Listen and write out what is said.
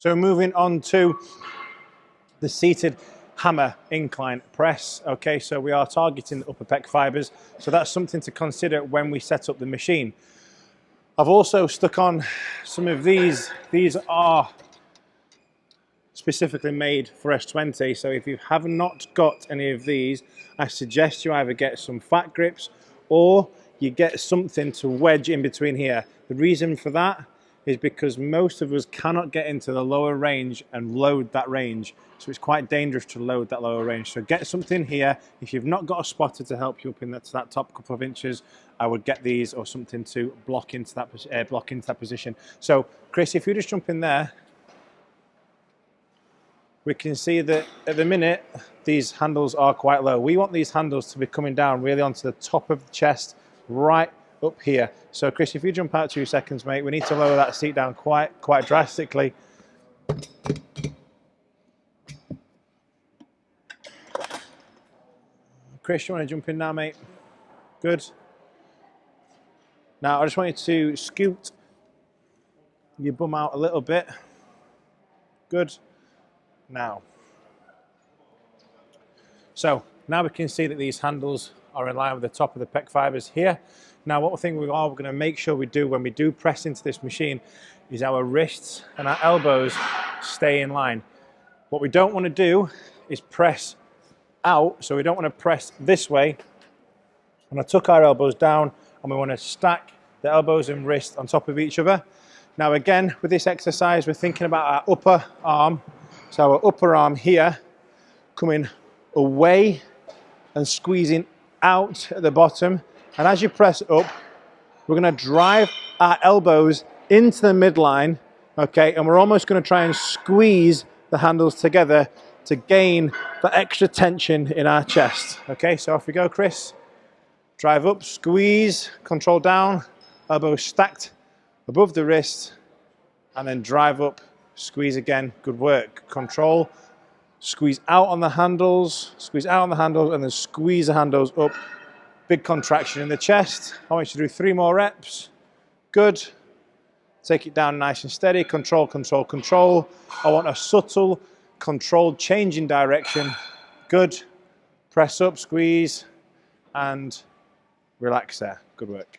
So moving on to the seated hammer incline press. Okay, so we are targeting the upper pec fibers. So that's something to consider when we set up the machine. I've also stuck on some of these. These are specifically made for S20. So if you have not got any of these, I suggest you either get some fat grips or you get something to wedge in between here. The reason for that is because most of us cannot get into the lower range and load that range. So it's quite dangerous to load that lower range. So get something here. If you've not got a spotter to help you up in that top couple of inches, I would get these or something to block into that position. So Chris, if you just jump in there, we can see that at the minute, these handles are quite low. We want these handles to be coming down really onto the top of the chest, right up here. So Chris, if you jump out 2 seconds, mate, we need to lower that seat down quite drastically. Chris, you want to jump in now, mate? Good. Now, I just want you to scoot your bum out a little bit. Good. Now. So, now we can see that these handles are in line with the top of the pec fibers here. Now, what thing we're going to make sure we do when we do press into this machine is our wrists and our elbows stay in line. What we don't want to do is press out, so we don't want to press this way. And I took our elbows down and we want to stack the elbows and wrists on top of each other. Now again, with this exercise, we're thinking about our upper arm. So our upper arm here, coming away and squeezing out at the bottom. And as you press up, we're going to drive our elbows into the midline, okay? And we're almost going to try and squeeze the handles together to gain the extra tension in our chest. Okay, so off we go, Chris. Drive up, squeeze, control down, elbows stacked above the wrist, and then drive up, squeeze again. Good work. Control, squeeze out on the handles, squeeze out on the handles, and then squeeze the handles up. Big contraction in the chest. I want you to do 3 more reps. Good. Take it down nice and steady. Control, control, control. I want a subtle, controlled change in direction. Good. Press up, squeeze, and relax there. Good work.